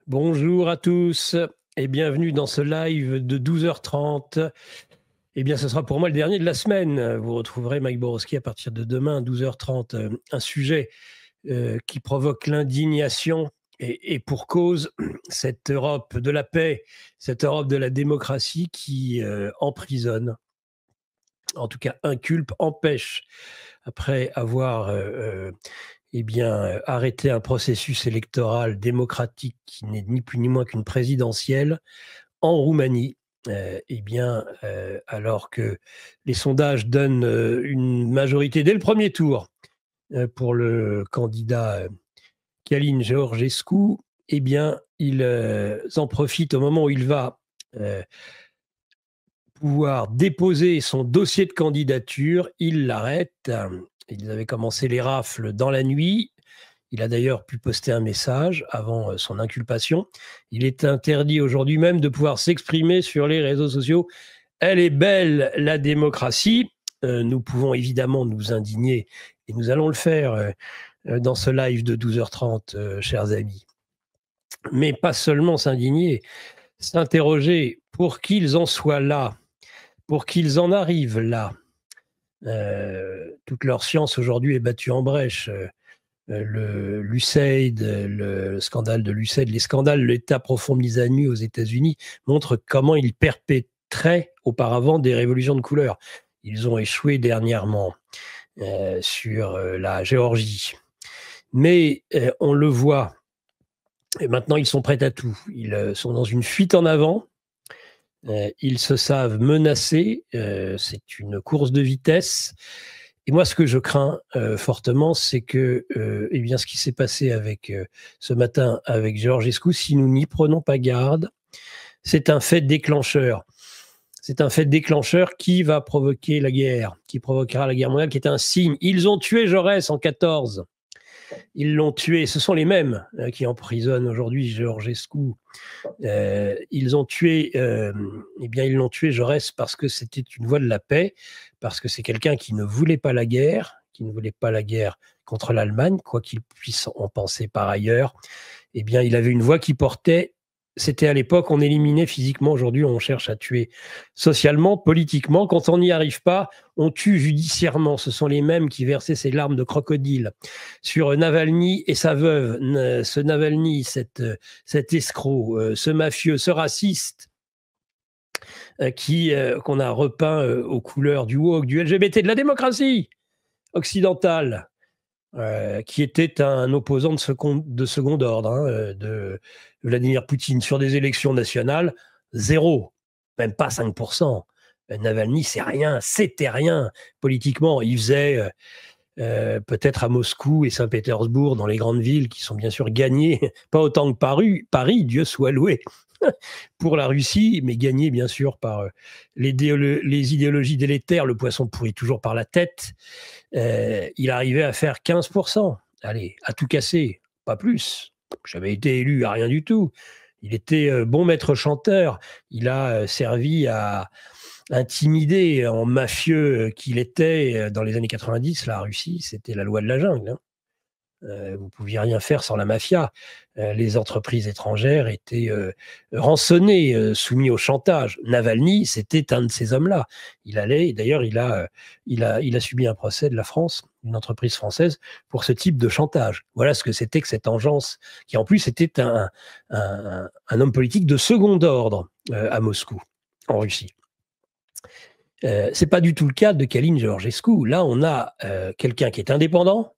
Bonjour à tous et bienvenue dans ce live de 12h30. Eh bien, ce sera pour moi le dernier de la semaine. Vous retrouverez Mike Borowski à partir de demain, 12h30. Un sujet qui provoque l'indignation et pour cause, cette Europe de la paix, cette Europe de la démocratie qui emprisonne, en tout cas inculpe, empêche, après avoir arrêté un processus électoral démocratique qui n'est ni plus ni moins qu'une présidentielle en Roumanie. Alors que les sondages donnent une majorité dès le premier tour pour le candidat Călin Georgescu, ils en profitent au moment où il va pouvoir déposer son dossier de candidature. Ils l'arrêtent. Ils avaient commencé les rafles dans la nuit. Il a d'ailleurs pu poster un message avant son inculpation. Il est interdit aujourd'hui même de pouvoir s'exprimer sur les réseaux sociaux. Elle est belle, la démocratie. Nous pouvons évidemment nous indigner et nous allons le faire dans ce live de 12h30, chers amis. Mais pas seulement s'indigner, s'interroger pour qu'ils en soient là, pour qu'ils en arrivent là. Toute leur science aujourd'hui est battue en brèche. Le l'USAID, le scandale de l'USAID, les scandales de l'État profond mis à nu aux États-Unis montrent comment ils perpétraient auparavant des révolutions de couleur. Ils ont échoué dernièrement sur la Géorgie. Mais on le voit, et maintenant ils sont prêts à tout. Ils sont dans une fuite en avant. Ils se savent menacés. C'est une course de vitesse. Et moi, ce que je crains fortement, c'est que ce qui s'est passé ce matin avec Georgescu, si nous n'y prenons pas garde, c'est un fait déclencheur. C'est un fait déclencheur qui va provoquer la guerre, qui provoquera la guerre mondiale, qui est un signe. Ils ont tué Jaurès en 14. Ils l'ont tué. Ce sont les mêmes qui emprisonnent aujourd'hui Georgescu. Ils l'ont tué Jaurès parce que c'était une voie de la paix, parce que c'est quelqu'un qui ne voulait pas la guerre, contre l'Allemagne, quoi qu'il puisse en penser par ailleurs. Il avait une voix qui portait. C'était à l'époque, on éliminait physiquement. Aujourd'hui, on cherche à tuer socialement, politiquement. Quand on n'y arrive pas, on tue judiciairement. Ce sont les mêmes qui versaient ces larmes de crocodile sur Navalny et sa veuve. Ce Navalny, cet escroc, ce mafieux, ce raciste, qu'on a repeint aux couleurs du woke, du LGBT, de la démocratie occidentale, qui était un opposant de second ordre de Vladimir Poutine sur des élections nationales, zéro, même pas 5%. Navalny, c'était rien politiquement. Il faisait peut-être à Moscou et Saint-Pétersbourg, dans les grandes villes qui sont bien sûr gagnées, pas autant que Paris, Dieu soit loué, pour la Russie, mais gagné bien sûr par les idéologies délétères, le poisson pourrit toujours par la tête. Il arrivait à faire 15%. Allez, à tout casser, pas plus. J'avais été élu à rien du tout. Il était bon maître chanteur. Il a servi à intimider en mafieux qu'il était dans les années 90. La Russie, c'était la loi de la jungle. Vous ne pouviez rien faire sans la mafia. Les entreprises étrangères étaient rançonnées, soumises au chantage. Navalny, c'était un de ces hommes-là. D'ailleurs, il a subi un procès de la France, une entreprise française, pour ce type de chantage. Voilà ce que c'était que cette engeance, qui en plus était un homme politique de second ordre à Moscou, en Russie. C'est pas du tout le cas de Călin Georgescu. Là, on a quelqu'un qui est indépendant,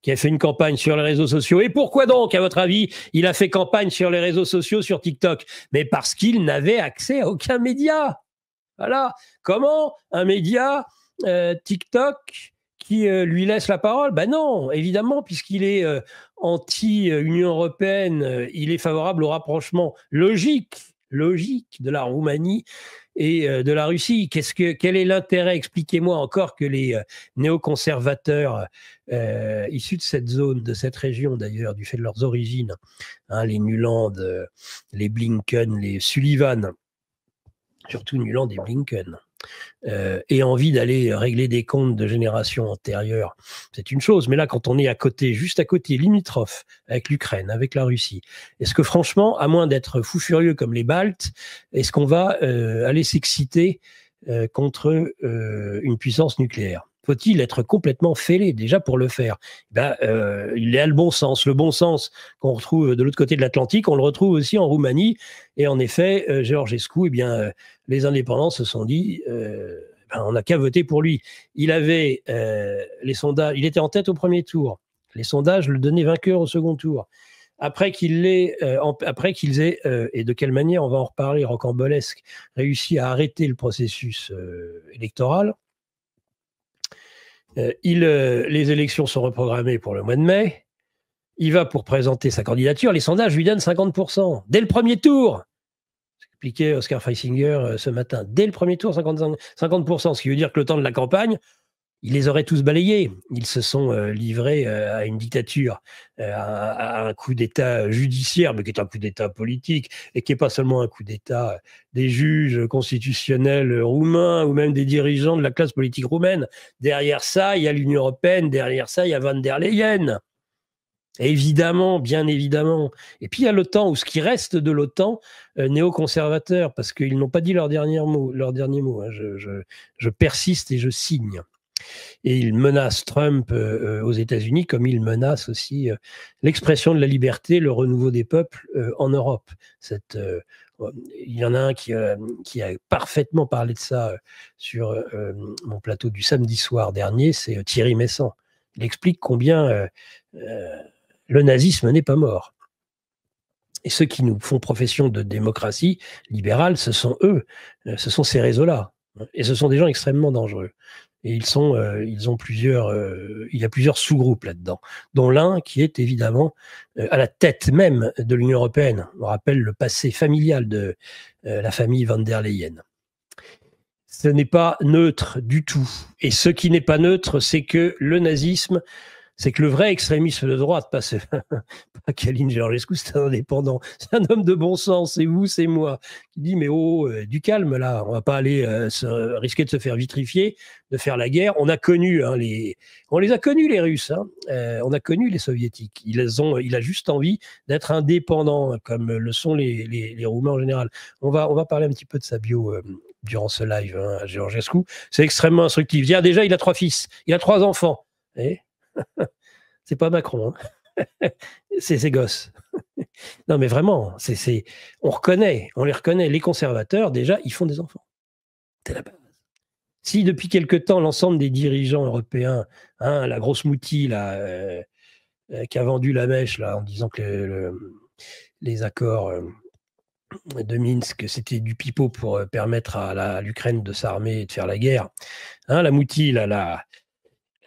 qui a fait une campagne sur les réseaux sociaux. Et pourquoi donc, à votre avis, il a fait campagne sur les réseaux sociaux, sur TikTok? Mais parce qu'il n'avait accès à aucun média. Voilà. Comment un média TikTok qui lui laisse la parole? Ben non, évidemment, puisqu'il est anti-Union européenne, il est favorable au rapprochement logique de la Roumanie et de la Russie. Quel est l'intérêt? Expliquez-moi encore que les néoconservateurs issus de cette zone, de cette région d'ailleurs, du fait de leurs origines, les Nuland, les Blinken, les Sullivan, surtout Nuland et Blinken, ait envie d'aller régler des comptes de générations antérieures, c'est une chose. Mais là, quand on est à côté, juste à côté, limitrophe, avec l'Ukraine, avec la Russie, est-ce que franchement, à moins d'être fou furieux comme les Baltes, est-ce qu'on va aller s'exciter contre une puissance nucléaire? Faut-il être complètement fêlé déjà pour le faire? Il a le bon sens. Le bon sens qu'on retrouve de l'autre côté de l'Atlantique, on le retrouve aussi en Roumanie. Et en effet, Georgescu, les indépendants se sont dit, on n'a qu'à voter pour lui. Il avait les sondages, il était en tête au premier tour. Les sondages le donnaient vainqueur au second tour. Après qu'ils aient, et de quelle manière, on va en reparler, rocambolesque, réussi à arrêter le processus électoral, les élections sont reprogrammées pour le mois de mai. Il va pour présenter sa candidature. Les sondages lui donnent 50%. Dès le premier tour, expliquait Oscar Freisinger ce matin, dès le premier tour, 50%, ce qui veut dire que le temps de la campagne, ils les auraient tous balayés. Ils se sont livrés à une dictature, à un coup d'État judiciaire, mais qui est un coup d'État politique, et qui n'est pas seulement un coup d'État des juges constitutionnels roumains ou même des dirigeants de la classe politique roumaine. Derrière ça, il y a l'Union européenne, derrière ça, il y a Van der Leyen. Évidemment, bien évidemment. Et puis il y a l'OTAN, ou ce qui reste de l'OTAN, néoconservateur, parce qu'ils n'ont pas dit leur dernier mot. Hein. Je persiste et je signe. Et il menace Trump aux États-Unis, comme il menace aussi l'expression de la liberté, le renouveau des peuples en Europe. Il y en a un qui a parfaitement parlé de ça sur mon plateau du samedi soir dernier, c'est Thierry Messant. Il explique combien le nazisme n'est pas mort. Et ceux qui nous font profession de démocratie libérale, ce sont eux, ce sont ces réseaux-là. Et ce sont des gens extrêmement dangereux. Et il y a plusieurs sous-groupes là-dedans, dont l'un qui est évidemment à la tête même de l'Union européenne. On rappelle le passé familial de la famille Van der Leyen. Ce n'est pas neutre du tout. Et ce qui n'est pas neutre, c'est que le nazisme, c'est que le vrai extrémisme de droite, pas Kalin Georgescu, c'est un indépendant, c'est un homme de bon sens, c'est vous, c'est moi, qui dit mais du calme là, on va pas aller risquer de se faire vitrifier, de faire la guerre. On a connu on les a connus les Russes, hein. On a connu les Soviétiques. Il a juste envie d'être indépendant, comme le sont les Roumains en général. On va parler un petit peu de sa bio durant ce live, hein, à Georgescu. C'est extrêmement instructif. Déjà, il a 3 fils, il a 3 enfants. C'est pas Macron, hein. C'est ses gosses. Non, mais vraiment, on les reconnaît. Les conservateurs, déjà, ils font des enfants. C'est la base. Si depuis quelque temps, l'ensemble des dirigeants européens, hein, la grosse moutie là, qui a vendu la mèche là, en disant que les accords de Minsk, c'était du pipeau pour permettre à l'Ukraine de s'armer et de faire la guerre, hein, la moutie là,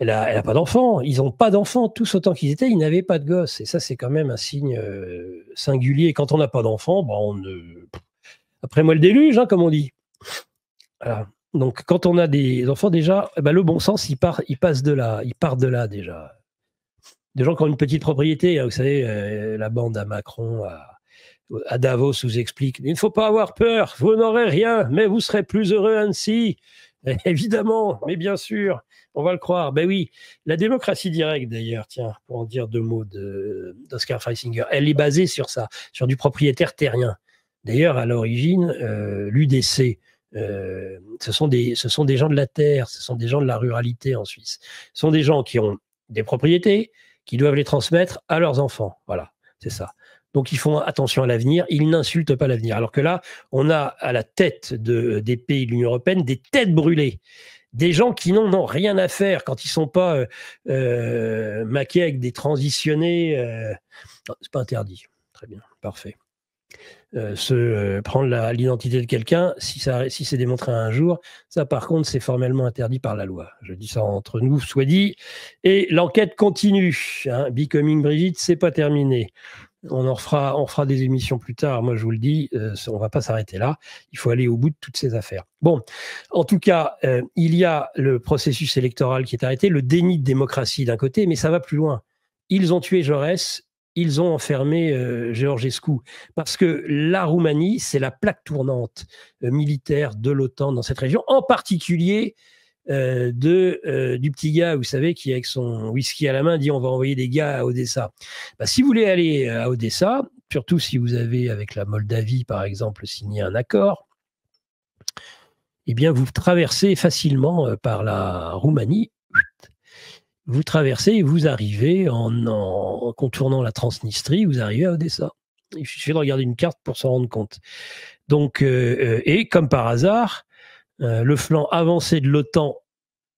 elle n'a pas d'enfants. Ils n'ont pas d'enfants. Tous autant qu'ils étaient, ils n'avaient pas de gosses. Et ça, c'est quand même un signe singulier. Quand on n'a pas d'enfants, après moi le déluge, hein, comme on dit. Voilà. Donc, quand on a des enfants, déjà, le bon sens, il passe de là. Il part de là, déjà. Des gens qui ont une petite propriété, hein, vous savez, la bande à Macron, à Davos, vous explique, il ne faut pas avoir peur, vous n'aurez rien, mais vous serez plus heureux ainsi. Évidemment, mais bien sûr, on va le croire. Ben oui, la démocratie directe, d'ailleurs, tiens, pour en dire 2 mots d'Oscar Freisinger, elle est basée sur ça, sur du propriétaire terrien. D'ailleurs, à l'origine, l'UDC, ce sont des gens de la terre, ce sont des gens de la ruralité en Suisse. Ce sont des gens qui ont des propriétés, qui doivent les transmettre à leurs enfants. Voilà, c'est ça. Donc, ils font attention à l'avenir, ils n'insultent pas l'avenir. Alors que là, on a à la tête des pays de l'Union européenne des têtes brûlées. Des gens qui n'ont rien à faire quand ils ne sont pas maqués avec des transitionnés. C'est pas interdit. Très bien, parfait. Prendre l'identité de quelqu'un, si c'est démontré un jour, ça par contre c'est formellement interdit par la loi. Je dis ça entre nous, soit dit. Et l'enquête continue. Hein. Becoming Brigitte, c'est pas terminé. On fera des émissions plus tard. Moi, je vous le dis, on ne va pas s'arrêter là. Il faut aller au bout de toutes ces affaires. Bon, en tout cas, il y a le processus électoral qui est arrêté, le déni de démocratie d'un côté, mais ça va plus loin. Ils ont tué Jaurès, ils ont enfermé Georgescu. Parce que la Roumanie, c'est la plaque tournante militaire de l'OTAN dans cette région, en particulier du petit gars, vous savez, qui avec son whisky à la main dit on va envoyer des gars à Odessa. Bah, si vous voulez aller à Odessa, surtout si vous avez avec la Moldavie par exemple signé un accord, eh bien vous traversez facilement par la Roumanie, vous traversez et vous arrivez en contournant la Transnistrie, vous arrivez à Odessa. Il suffit de regarder une carte pour s'en rendre compte. Donc, et comme par hasard, le flanc avancé de l'OTAN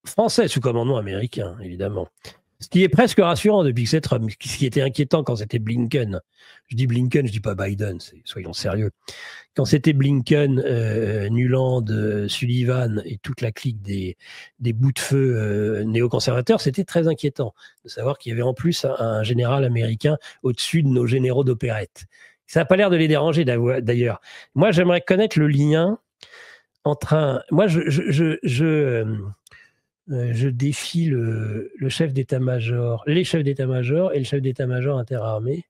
français sous commandement américain, évidemment. Ce qui est presque rassurant depuis que c'est Trump. Ce qui était inquiétant quand c'était Blinken. Je dis Blinken, je dis pas Biden, soyons sérieux. Quand c'était Blinken, Nuland, Sullivan et toute la clique des bouts de feu néoconservateurs, c'était très inquiétant de savoir qu'il y avait en plus un général américain au-dessus de nos généraux d'opérette. Ça n'a pas l'air de les déranger d'ailleurs. Moi, j'aimerais connaître le lien entre un... Moi, je défie le chef d'état-major, les chefs d'état-major et le chef d'état-major interarmé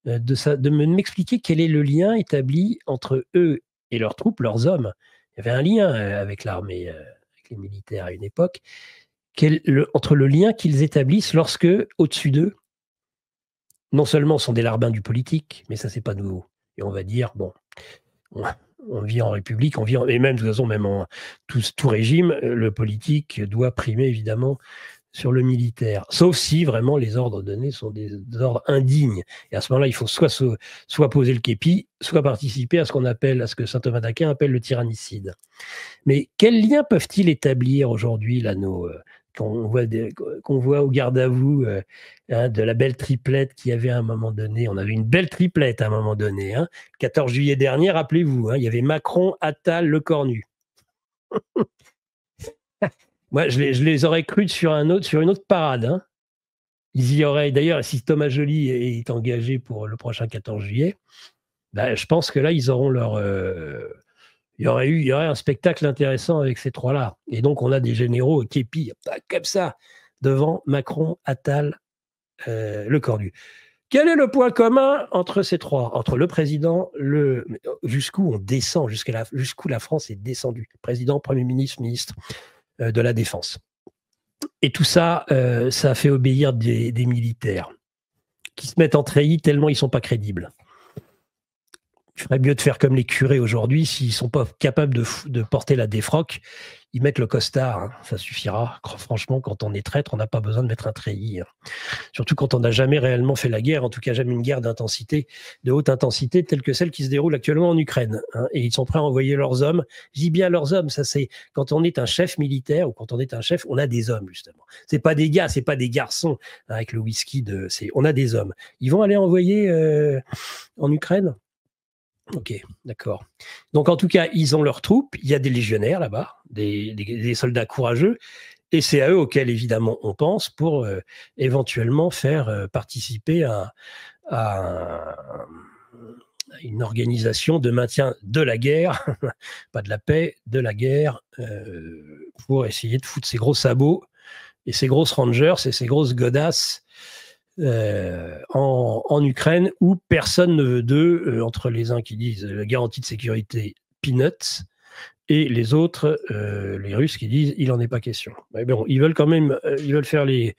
de m'expliquer quel est le lien établi entre eux et leurs troupes, leurs hommes. Il y avait un lien avec l'armée, avec les militaires à une époque, entre le lien qu'ils établissent lorsque, au-dessus d'eux, non seulement sont des larbins du politique, mais ça, c'est pas nouveau. Et on va dire, bon, on vit en République, et même de toute façon, même en tout régime, le politique doit primer évidemment sur le militaire, sauf si vraiment les ordres donnés sont des ordres indignes. Et à ce moment-là, il faut soit poser le képi, soit participer à ce que saint Thomas d'Aquin appelle le tyrannicide. Mais quels liens peuvent-ils établir aujourd'hui, là, qu'on voit au garde à vous de la belle triplette qu'il y avait à un moment donné. On avait une belle triplette à un moment donné. Le 14 juillet dernier, rappelez-vous, il y avait Macron, Attal, Lecornu. Moi, je les aurais crus sur une autre parade. Ils y auraient, d'ailleurs, si Thomas Joly est engagé pour le prochain 14 juillet, je pense que là, ils auront leur... il y aurait un spectacle intéressant avec ces trois-là. Et donc, on a des généraux képi, comme ça, devant Macron, Attal, Lecornu. Quel est le point commun entre ces trois? Entre le président, jusqu'où on descend, jusqu'où la France est descendue. Président, Premier ministre, ministre de la Défense. Et tout ça, ça a fait obéir des militaires qui se mettent en treillis tellement ils ne sont pas crédibles. Il ferait mieux de faire comme les curés aujourd'hui, s'ils ne sont pas capables de porter la défroque, ils mettent le costard, ça suffira. Franchement, quand on est traître, on n'a pas besoin de mettre un treillis. Surtout quand on n'a jamais réellement fait la guerre, en tout cas jamais une guerre d'intensité, de haute intensité, telle que celle qui se déroule actuellement en Ukraine. Et ils sont prêts à envoyer leurs hommes. Je dis bien leurs hommes, ça c'est quand on est un chef militaire ou quand on est un chef, on a des hommes justement. C'est pas des gars, c'est pas des garçons avec le whisky, on a des hommes. Ils vont aller envoyer en Ukraine. Ok, d'accord. Donc en tout cas, ils ont leurs troupes, il y a des légionnaires là-bas, des soldats courageux, et c'est à eux auxquels évidemment on pense pour éventuellement faire participer à une organisation de maintien de la guerre, pas de la paix, de la guerre, pour essayer de foutre ces gros sabots et ces grosses rangers et ces grosses godasses en Ukraine où personne ne veut d'eux, entre les uns qui disent la garantie de sécurité peanuts et les autres, les Russes qui disent il n'en est pas question. Mais bon, ils veulent quand même, ils veulent faire les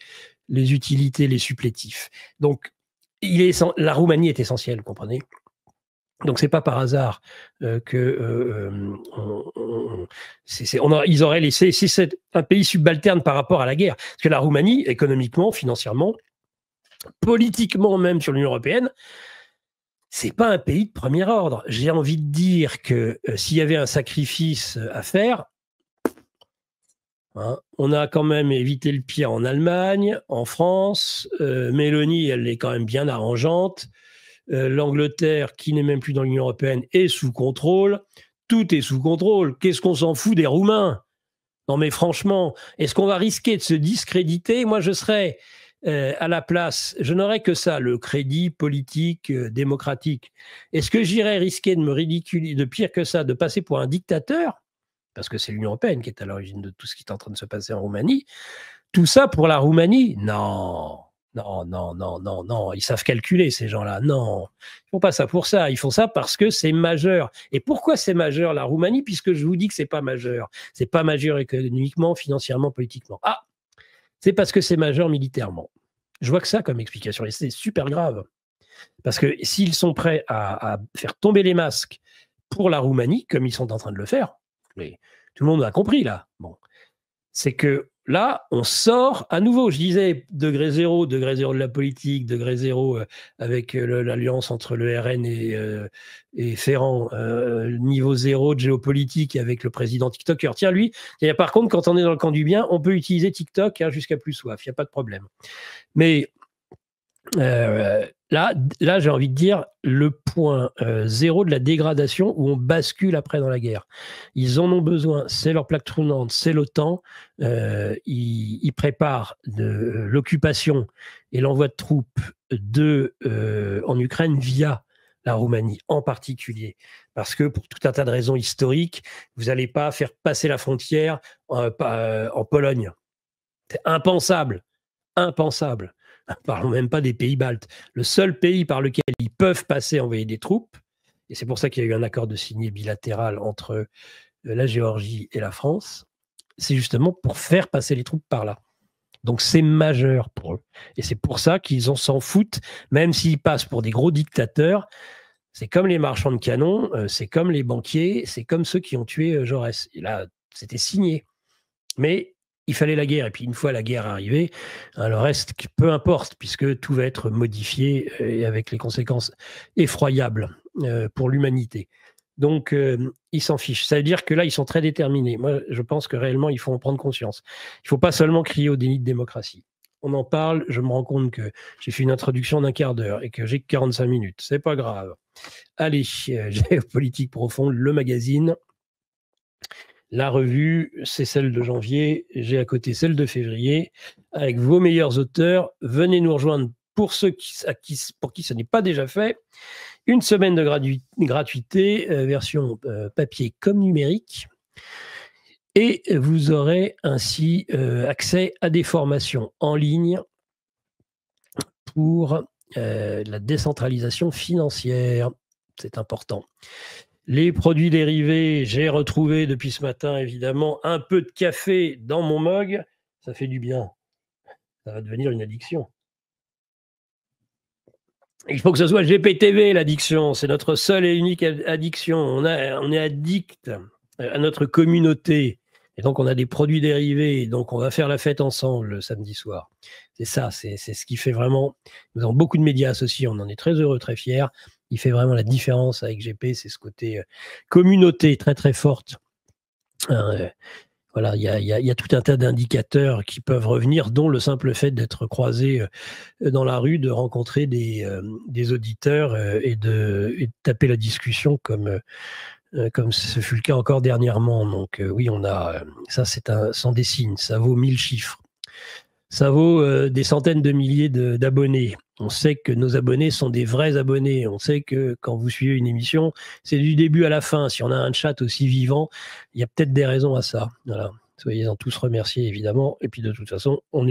utilités, les supplétifs. Donc la Roumanie est essentielle, vous comprenez. Donc c'est pas par hasard ils auraient laissé, si c'est un pays subalterne par rapport à la guerre, parce que la Roumanie, économiquement, financièrement, politiquement même sur l'Union européenne, c'est pas un pays de premier ordre. J'ai envie de dire que s'il y avait un sacrifice à faire, on a quand même évité le pire en Allemagne, en France. Mélanie, elle est quand même bien arrangeante. L'Angleterre, qui n'est même plus dans l'Union européenne, est sous contrôle. Tout est sous contrôle. Qu'est-ce qu'on s'en fout des Roumains? Non mais franchement, est-ce qu'on va risquer de se discréditer? Moi, je serais à la place, je n'aurais que ça, le crédit politique, démocratique. Est-ce que j'irais risquer de me ridiculiser, de pire que ça, de passer pour un dictateur? Parce que c'est l'Union européenne qui est à l'origine de tout ce qui est en train de se passer en Roumanie. Tout ça pour la Roumanie? Non. Non, non, non, non, non, ils savent calculer, ces gens-là. Non, ils font pas ça pour ça. Ils font ça parce que c'est majeur. Et pourquoi c'est majeur, la Roumanie? Puisque je vous dis que c'est pas majeur. C'est pas majeur économiquement, financièrement, politiquement. Ah, c'est parce que c'est majeur militairement. Je vois que ça comme explication. Et c'est super grave. Parce que s'ils sont prêts à faire tomber les masques pour la Roumanie, comme ils sont en train de le faire, mais tout le monde a compris là. Bon, c'est que là, on sort à nouveau. Je disais degré zéro de la politique, degré zéro avec l'alliance entre le RN et Ferrand, niveau zéro de géopolitique avec le président TikToker. Tiens, lui, par contre, quand on est dans le camp du bien, on peut utiliser TikTok hein, jusqu'à plus soif. Il n'y a pas de problème. Mais là, j'ai envie de dire le point zéro de la dégradation où on bascule après dans la guerre. Ils en ont besoin, c'est leur plaque tournante, c'est l'OTAN. Ils préparent l'occupation et l'envoi de troupes en Ukraine via la Roumanie en particulier. Parce que pour tout un tas de raisons historiques, vous n'allez pas faire passer la frontière en Pologne. C'est impensable. Impensable. Parlons même pas des pays baltes. Le seul pays par lequel ils peuvent passer envoyer des troupes, et c'est pour ça qu'il y a eu un accord de signé bilatéral entre la Géorgie et la France, c'est justement pour faire passer les troupes par là. Donc c'est majeur pour eux. Et c'est pour ça qu'ils s'en foutent, même s'ils passent pour des gros dictateurs. C'est comme les marchands de canons, c'est comme les banquiers, c'est comme ceux qui ont tué Jaurès. Et là, c'était signé. Mais il fallait la guerre. Et puis, une fois la guerre arrivée, hein, le reste, peu importe, puisque tout va être modifié et avec les conséquences effroyables pour l'humanité. Donc, ils s'en fichent. Ça veut dire que là, ils sont très déterminés. Moi, je pense que réellement, il faut en prendre conscience. Il ne faut pas seulement crier au déni de démocratie. On en parle, je me rends compte que j'ai fait une introduction d'1 quart d'heure et que j'ai que 45 minutes. C'est pas grave. Allez, Géopolitique Profonde, le magazine. La revue, c'est celle de janvier. J'ai à côté celle de février. Avec vos meilleurs auteurs, venez nous rejoindre pour ceux pour qui ce n'est pas déjà fait. Une semaine de gratuité, version papier comme numérique. Et vous aurez ainsi accès à des formations en ligne pour la décentralisation financière. C'est important. Les produits dérivés, j'ai retrouvé depuis ce matin, évidemment, un peu de café dans mon mug. Ça fait du bien. Ça va devenir une addiction. Il faut que ce soit GPTV, l'addiction. C'est notre seule et unique addiction. On est addict à notre communauté. Et donc, on a des produits dérivés. Donc, on va faire la fête ensemble le samedi soir. C'est ça, c'est ce qui fait vraiment... Nous avons beaucoup de médias associés. On en est très heureux, très fiers. Il fait vraiment la différence avec GP, c'est ce côté communauté très très forte. Voilà, il y a tout un tas d'indicateurs qui peuvent revenir, dont le simple fait d'être croisé dans la rue, de rencontrer des auditeurs et de taper la discussion comme ce fut le cas encore dernièrement. Donc oui, on a ça, c'en des signes, ça vaut 1000 chiffres. Ça vaut des centaines de milliers d'abonnés. On sait que nos abonnés sont des vrais abonnés. On sait que quand vous suivez une émission, c'est du début à la fin. Si on a un chat aussi vivant, il y a peut-être des raisons à ça. Voilà. Soyez-en tous remerciés, évidemment. Et puis de toute façon, on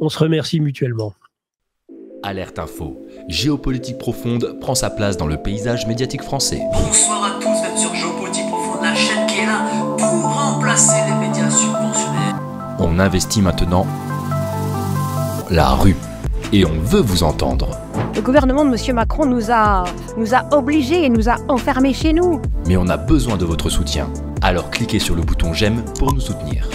se remercie mutuellement. Alerte Info. Géopolitique Profonde prend sa place dans le paysage médiatique français. Bonsoir à tous, vous êtes sur Géopolitique Profonde, la chaîne qui est là pour remplacer les médias subventionnés. On investit maintenant la rue. Et on veut vous entendre. Le gouvernement de M. Macron nous a obligés et nous a enfermés chez nous. Mais on a besoin de votre soutien. Alors cliquez sur le bouton j'aime pour nous soutenir.